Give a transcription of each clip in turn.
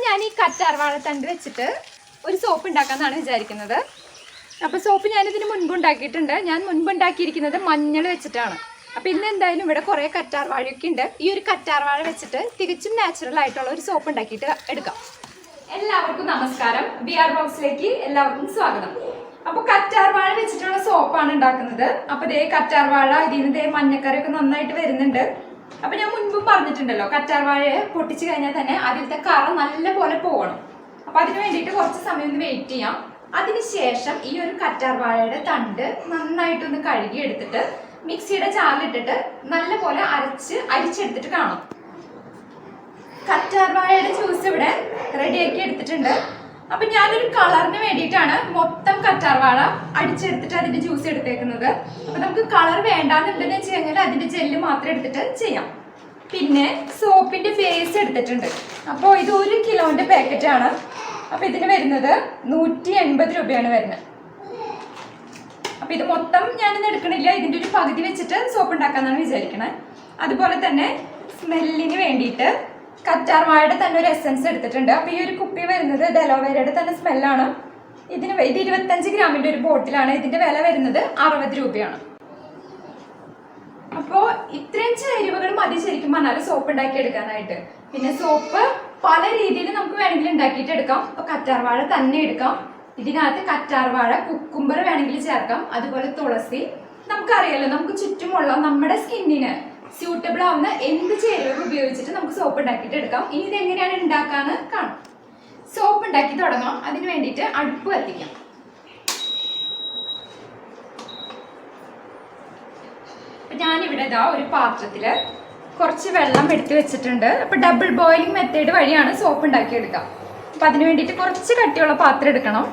ഞാൻ ഈ കറ്റാർവാഴത്തണ്ട് വെച്ചിട്ട് ഒരു സോപ്പ് ഉണ്ടാക്കാമെന്നാണ് വിചാരിക്കുന്നത്. അപ്പോൾ സോപ്പ് ഞാനിതിന് മുൻപ് ഉണ്ടാക്കിയിട്ടുണ്ട്. ഞാൻ മുൻപ് ഉണ്ടാക്കിയിരിക്കുന്നത് മഞ്ഞൾ വെച്ചിട്ടാണ്. അപ്പോൾ ഇന്ന് എന്തായാലും ഇവിടെ കുറേ കറ്റാർവാഴയൊക്കെ ഉണ്ട്. ഈ ഒരു കറ്റാർവാഴ വെച്ചിട്ട് തികച്ചും നാച്ചുറൽ ആയിട്ടുള്ള ഒരു സോപ്പ് ഉണ്ടാക്കിയിട്ട് എടുക്കാം. എല്ലാവർക്കും നമസ്കാരം. BR ബോക്സിലേക്ക് എല്ലാവർക്കും സ്വാഗതം. അപ്പോൾ കറ്റാർവാഴ വെച്ചിട്ടുള്ള സോപ്പാണ് ഉണ്ടാക്കുന്നത്. അപ്പോൾ ദേ കറ്റാർവാഴ ഇതിൽ നിന്ന് മഞ്ഞക്കറിയൊക്കെ നന്നായിട്ട് വരുന്നുണ്ട്. അപ്പൊ ഞാൻ മുൻപും പറഞ്ഞിട്ടുണ്ടല്ലോ, കറ്റാർവാഴയെ പൊട്ടിച്ചു കഴിഞ്ഞാൽ തന്നെ അതിലത്തെ കറ നല്ല പോലെ പോകണം. അപ്പൊ അതിന് വേണ്ടിയിട്ട് കുറച്ച് സമയം ഒന്ന് വെയിറ്റ് ചെയ്യാം. അതിനുശേഷം ഈ ഒരു കറ്റാർവാഴയുടെ തണ്ട് നന്നായിട്ടൊന്ന് കഴുകി എടുത്തിട്ട് മിക്സിയുടെ ജാറിലിട്ടിട്ട് നല്ല പോലെ അരിച്ചെടുത്തിട്ട് കാണാം. കറ്റാർവാഴയുടെ ജ്യൂസ് ഇവിടെ റെഡിയാക്കി എടുത്തിട്ടുണ്ട്. അപ്പൊ ഞാനൊരു കളറിന് വേണ്ടിയിട്ടാണ് മൊത്തം കറ്റാർവാഴ അടിച്ചെടുത്തിട്ട് അതിന്റെ ജ്യൂസ് എടുത്തേക്കുന്നത്. അപ്പൊ നമുക്ക് കളർ വേണ്ടാന്നുണ്ടെന്ന് വെച്ച് കഴിഞ്ഞാൽ അതിന്റെ ജെല്ല് മാത്രം എടുത്തിട്ട് ചെയ്യാം. പിന്നെ സോപ്പിന്റെ ബേസ് എടുത്തിട്ടുണ്ട്. അപ്പോൾ ഇത് 1 കിലോന്റെ പാക്കറ്റ് ആണ്. അപ്പൊ ഇതിന് വരുന്നത് 180 രൂപയാണ് വരുന്നത്. അപ്പൊ ഇത് മൊത്തം ഞാനിന്ന് എടുക്കണില്ല, ഇതിന്റെ ഒരു പകുതി വെച്ചിട്ട് സോപ്പ് ഉണ്ടാക്കാന്നാണ് വിചാരിക്കണേ. അതുപോലെ തന്നെ സ്മെല്ലിന് വേണ്ടിയിട്ട് കറ്റാർവാഴയുടെ തന്നെ ഒരു എസൻസ് എടുത്തിട്ടുണ്ട്. അപ്പൊ ഈ ഒരു കുപ്പി വരുന്നത് അലോവേരയുടെ തന്നെ സ്മെല്ലാണ്. ഇത് 25 ഗ്രാമിന്റെ ഒരു ബോട്ടിലാണ്. ഇതിന്റെ വില വരുന്നത് 60 രൂപയാണ്. അപ്പോൾ ഇത്രയും ചേരുവകൾ മതി ശരിക്കും പറഞ്ഞാൽ സോപ്പ് ഉണ്ടാക്കി എടുക്കാനായിട്ട്. പിന്നെ സോപ്പ് പല രീതിയിൽ നമുക്ക് വേണമെങ്കിൽ ഉണ്ടാക്കിയിട്ട് എടുക്കാം. അപ്പൊ കറ്റാർവാഴ തന്നെ എടുക്കാം. ഇതിനകത്ത് കറ്റാർവാഴ, കുക്കുംബർ വേണമെങ്കിൽ ചേർക്കാം. അതുപോലെ തുളസി. നമുക്കറിയാലോ, നമുക്ക് ചുറ്റുമുള്ള നമ്മുടെ സ്കിന്നിന് സ്യൂട്ടബിൾ ആവുന്ന എന്ത് ചേരുവകൾ ഉപയോഗിച്ചിട്ട് നമുക്ക് സോപ്പ് ഉണ്ടാക്കിയിട്ട് എടുക്കാം. ഇനി ഇതെങ്ങനെയാണ് ഉണ്ടാക്കാന്ന് കാണാം. സോപ്പ് ഉണ്ടാക്കി തുടങ്ങാം. അതിന് വേണ്ടിയിട്ട് അടുപ്പ് കത്തിക്കാം. ഞാനിവിടെ ഇതാ ഒരു പാത്രത്തില് കുറച്ച് വെള്ളം എടുത്ത് വെച്ചിട്ടുണ്ട്. അപ്പൊ ഡബിൾ ബോയിലിംഗ് മെത്തേഡ് വഴിയാണ് സോപ്പ് ഉണ്ടാക്കിയെടുക്കാം. അപ്പൊ അതിന് വേണ്ടിയിട്ട് കുറച്ച് കട്ടിയുള്ള പാത്രം എടുക്കണം.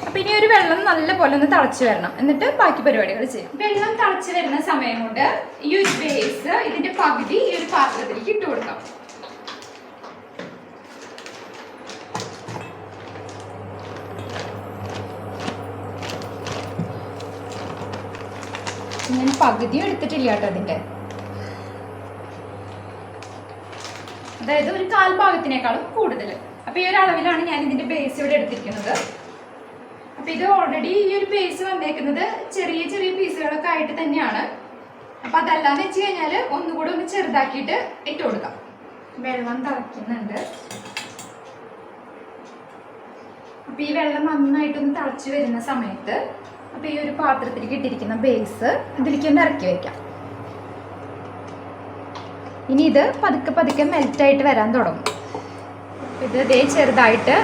അപ്പൊ ഇനി ഒരു വെള്ളം നല്ല പോലെ ഒന്ന് തിളച്ച് വരണം. എന്നിട്ട് ബാക്കി പരിപാടികൾ ചെയ്യാം. വെള്ളം തിളച്ച് വരുന്ന സമയം കൊണ്ട് ഈ ഒരു ബേസ് ഇതിന്റെ പകുതി ഈ ഒരു പാത്രത്തിലേക്ക് ഇട്ട് കൊടുക്കാം. ഞാൻ പകുതിയും എടുത്തിട്ടില്ല കേട്ടോ അതിന്റെ, അതായത് ഒരു 1/4 ഭാഗത്തിനേക്കാളും കൂടുതൽ. അപ്പൊ ഈ ഒരു അളവിലാണ് ഞാൻ ഇതിന്റെ ബേസ് ഇവിടെ എടുത്തിരിക്കുന്നത്. അപ്പൊ ഇത് ഓൾറെഡി ഈ ഒരു ബേസ് വന്നേക്കുന്നത് ചെറിയ ചെറിയ പീസുകളൊക്കെ ആയിട്ട് തന്നെയാണ്. അപ്പൊ അതല്ലാന്ന് വെച്ച് കഴിഞ്ഞാൽ ഒന്നുകൂടെ ഒന്ന് ചെറുതാക്കിയിട്ട് ഇട്ട് കൊടുക്കാം. വെള്ളം തിളയ്ക്കുന്നുണ്ട്. അപ്പൊ ഈ വെള്ളം നന്നായിട്ടൊന്ന് തിളച്ച് വരുന്ന സമയത്ത് അപ്പൊ ഈ ഒരു പാത്രത്തിലേക്ക് ഇട്ടിരിക്കുന്ന ബേസ് ഇതിലേക്ക് ഒന്ന് ഇറക്കി വെക്കാം. ഇനി ഇത് പതുക്കെ പതുക്കെ മെൽറ്റായിട്ട് വരാൻ തുടങ്ങും. ഇത് ഇതേ ചെറുതായിട്ട്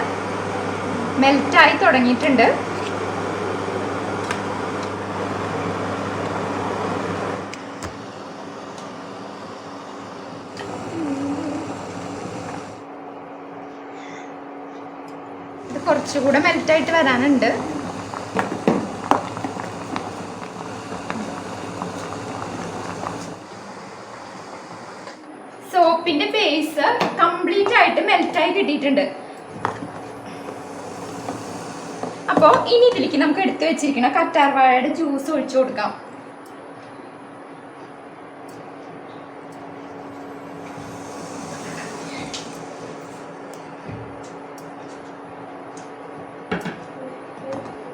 മെൽറ്റായി തുടങ്ങിയിട്ടുണ്ട്. ഇത് കുറച്ചുകൂടെ മെൽറ്റായിട്ട് വരാനുണ്ട്. സോപ്പിന്റെ ബേസ് കംപ്ലീറ്റ് ആയിട്ട് മെൽറ്റായി കിട്ടിയിട്ടുണ്ട്. അപ്പോൾ ഇനി ഇതിലേക്ക് നമുക്ക് എടുത്തു വെച്ചിരിക്കുന്ന കറ്റാർവാഴയുടെ ജ്യൂസ് ഒഴിച്ചു കൊടുക്കാം.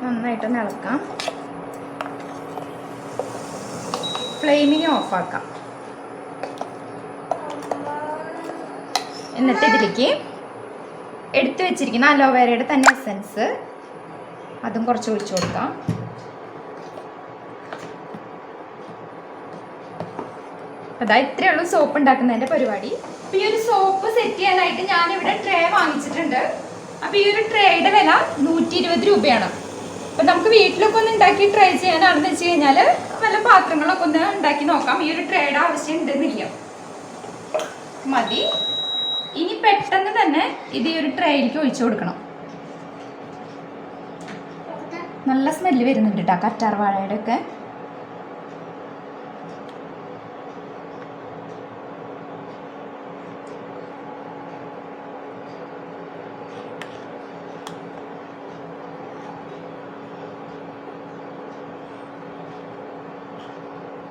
നന്നായിട്ട് ഇളക്കാം. ഫ്ലെയിമിനെ ഓഫാക്കാം. എന്നിട്ട് ഇതിലേക്ക് എടുത്തു വെച്ചിരിക്കുന്ന അലോവേരയുടെ തന്നെ എസൻസ് അതും കുറച്ച് ഒഴിച്ചു കൊടുക്കാം. അതാ ഇത്രയേ ഉള്ളൂ സോപ്പ് ഉണ്ടാക്കുന്നതിന്റെ പരിപാടി. അപ്പൊ ഈ ഒരു സോപ്പ് സെറ്റ് ചെയ്യാനായിട്ട് ഞാനിവിടെ ട്രേ വാങ്ങിച്ചിട്ടുണ്ട്. അപ്പൊ ഈ ഒരു ട്രേയുടെ വില 120 രൂപയാണ്. അപ്പൊ നമുക്ക് വീട്ടിലൊക്കെ ഒന്ന് ഉണ്ടാക്കി ട്രൈ ചെയ്യാനാണെന്ന് വെച്ച് കഴിഞ്ഞാല് വല്ല പാത്രങ്ങളൊക്കെ ഒന്ന് ഉണ്ടാക്കി നോക്കാം. ഈ ഒരു ട്രേയുടെ ആവശ്യം ഉണ്ടെന്നില്ല, മതി. ഇനി പെട്ടെന്ന് തന്നെ ഇത് ഈ ഒരു ട്രേയിലേക്ക് ഒഴിച്ചു കൊടുക്കണം. നല്ല സ്മെല്ല് വരുന്നുണ്ട് കേട്ടോ കറ്റാർവാഴയുടെ ഒക്കെ.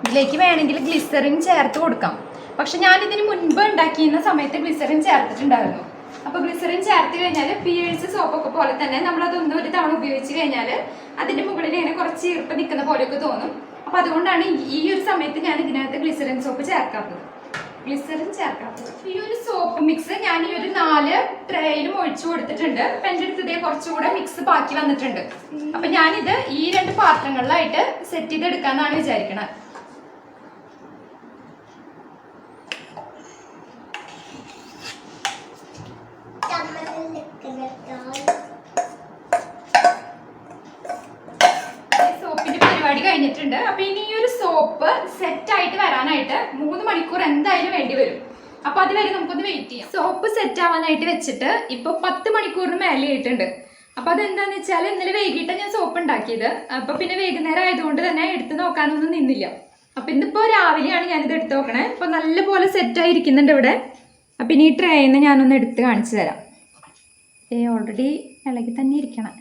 ഇതിലേക്ക് വേണമെങ്കിൽ ഗ്ലിസറിൻ ചേർത്ത് കൊടുക്കാം. പക്ഷെ ഞാൻ ഇതിന് മുൻപ് ഉണ്ടാക്കിയിരുന്ന സമയത്ത് ഗ്ലിസറിൻ ചേർത്തിട്ടുണ്ടായിരുന്നു. അപ്പോൾ ഗ്ലിസറിൻ ചേർത്ത് കഴിഞ്ഞാൽ പിയേഴ്സ് സോപ്പൊക്കെ പോലെ തന്നെ നമ്മളതൊന്നും ഒരു തവണ ഉപയോഗിച്ച് കഴിഞ്ഞാൽ അതിൻ്റെ മുകളിൽ ഇങ്ങനെ കുറച്ച് ഈർപ്പം നിൽക്കുന്ന പോലെയൊക്കെ തോന്നും. അപ്പോൾ അതുകൊണ്ടാണ് ഈ ഒരു സമയത്ത് ഞാൻ ഇതിനകത്ത് ഗ്ലിസറിൻ സോപ്പ് ചേർക്കാത്തത്. ഈ ഒരു സോപ്പ് മിക്സ് ഞാൻ ഈ ഒരു 4 ട്രേയിലും ഒഴിച്ചു കൊടുത്തിട്ടുണ്ട്. അപ്പം എൻ്റെ അടുത്ത് ഇതേ കുറച്ചുകൂടെ മിക്സ് ബാക്കി വന്നിട്ടുണ്ട്. അപ്പം ഞാനിത് ഈ 2 പാത്രങ്ങളിലായിട്ട് സെറ്റ് ചെയ്തെടുക്കാന്നാണ് വിചാരിക്കണത്. സോപ്പിന്റെ പരിപാടി കഴിഞ്ഞിട്ടുണ്ട്. അപ്പൊ ഇനി ഈ ഒരു സോപ്പ് സെറ്റ് ആയിട്ട് വരാനായിട്ട് 3 മണിക്കൂർ എന്തായാലും വേണ്ടി വരും. അപ്പൊ അതുവരെ നമുക്കൊന്ന് വെയിറ്റ് ചെയ്യാം. സോപ്പ് സെറ്റ് ആവാനായിട്ട് വെച്ചിട്ട് ഇപ്പൊ 10 മണിക്കൂറിന് മേലെ ആയിട്ടുണ്ട്. അപ്പൊ അതെന്താന്ന് വെച്ചാൽ ഇന്നലെ വൈകിട്ടാണ് ഞാൻ സോപ്പ് ഉണ്ടാക്കിയത്. അപ്പൊ പിന്നെ വൈകുന്നേരം ആയതുകൊണ്ട് തന്നെ എടുത്ത് നോക്കാനൊന്നും നിന്നില്ല. അപ്പൊ ഇന്നിപ്പോ രാവിലെയാണ് ഞാനിത് എടുത്ത് നോക്കണേ. അപ്പൊ നല്ലപോലെ സെറ്റ് ആയിരിക്കുന്നുണ്ട് ഇവിടെ. അപ്പൊ ഇനി ഈ ട്രേന്ന് ഞാനൊന്ന് എടുത്ത് കാണിച്ചു തരാം. ഓൾറെഡി ഇളകി തന്നെ ഇരിക്കണം.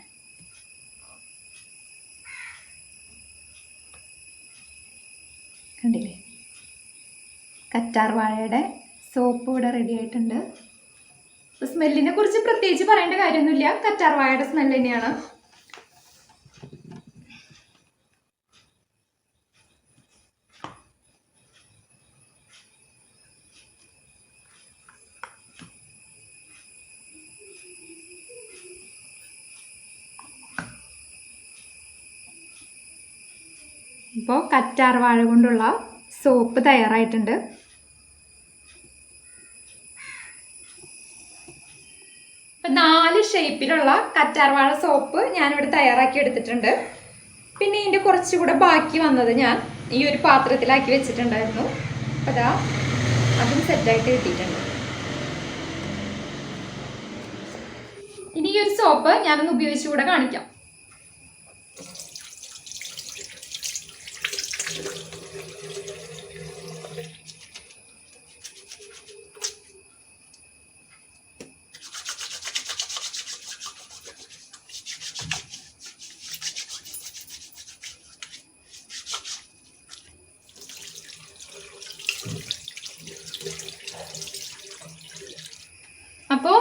കണ്ടില്ലേ, കറ്റാർ വാഴയുടെ സോപ്പ് ഇവിടെ റെഡി ആയിട്ടുണ്ട്. സ്മെല്ലിനെ കുറിച്ച് പ്രത്യേകിച്ച് പറയേണ്ട കാര്യമൊന്നുമില്ല, കറ്റാർ വാഴയുടെ സ്മെല്ല് തന്നെയാണ്. ഇപ്പോൾ കറ്റാർ വാഴ കൊണ്ടുള്ള സോപ്പ് തയ്യാറായിട്ടുണ്ട്. ഇപ്പം 4 ഷേപ്പിലുള്ള കറ്റാർ വാഴ സോപ്പ് ഞാനിവിടെ തയ്യാറാക്കി എടുത്തിട്ടുണ്ട്. പിന്നെ ഇതിൻ്റെ കുറച്ചുകൂടെ ബാക്കി വന്നത് ഞാൻ ഈ ഒരു പാത്രത്തിലാക്കി വെച്ചിട്ടുണ്ടായിരുന്നു. അപ്പം അതാ അതും സെറ്റായിട്ട് കിട്ടിയിട്ടുണ്ട്. ഇനി ഈ ഒരു സോപ്പ് ഞാനൊന്ന് ഉപയോഗിച്ചുകൂടെ കാണിക്കാം. അപ്പോൾ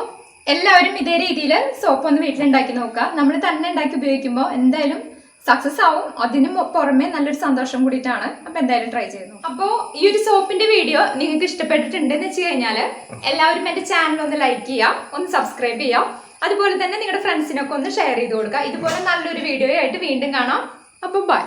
എല്ലാവരും ഇതേ രീതിയിൽ സോപ്പ് ഒന്ന് വീട്ടിലുണ്ടാക്കി നോക്കുക. നമ്മൾ തന്നെ ഉണ്ടാക്കി ഉപയോഗിക്കുമ്പോൾ എന്തായാലും സക്സസ് ആവും. അതിന് പുറമെ നല്ലൊരു സന്തോഷം കൂടിയിട്ടാണ്. അപ്പോൾ എന്തായാലും ട്രൈ ചെയ്യുന്നു. അപ്പോൾ ഈ ഒരു സോപ്പിന്റെ വീഡിയോ നിങ്ങൾക്ക് ഇഷ്ടപ്പെട്ടിട്ടുണ്ടെന്ന് വെച്ച് കഴിഞ്ഞാൽ എല്ലാവരും എൻ്റെ ചാനൽ ഒന്ന് ലൈക്ക് ചെയ്യുക, ഒന്ന് സബ്സ്ക്രൈബ് ചെയ്യുക. അതുപോലെ തന്നെ നിങ്ങളുടെ ഫ്രണ്ട്സിനൊക്കെ ഒന്ന് ഷെയർ ചെയ്ത് കൊടുക്കുക. ഇതുപോലെ നല്ലൊരു വീഡിയോ ആയിട്ട് വീണ്ടും കാണാം. അപ്പോൾ ബൈ.